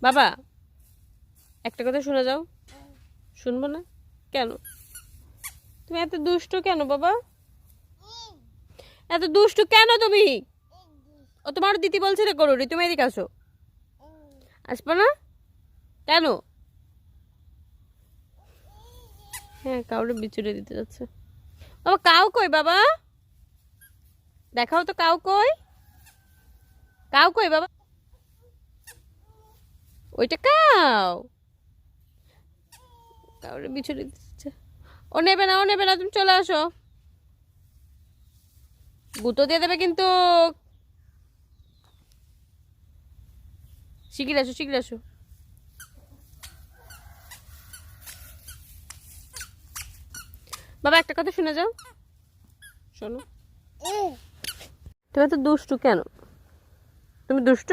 বাবা একটা কথা শুনে যাও। শুনবো না কেন? তুমি এত দুষ্টু কেন বাবা? এত দুষ্টু কেন তুমি? ও তোমার দিদি বলছে রে করুরি, তুমি এদিকে আসো। আসবো না কেন? হ্যাঁ, কাউরে বিচুড়ে দিতে যাচ্ছে। বাবা কাউ কই বাবা? দেখাও তো কাউ কই। কাউ কই বাবা? ওইটা কাউ। কাউরে বিছুড়ে দিচ্ছে। ও নেবে না, ও নেবে না, তুমি চলে আসো। গুঁতো দিয়ে দেবে কিন্তু। শিগগির আসো, শিগগির আসো। বাবা একটা কথা শুনে যাও। শোনো, তুমি তো দুষ্টু কেন? তুমি দুষ্টু?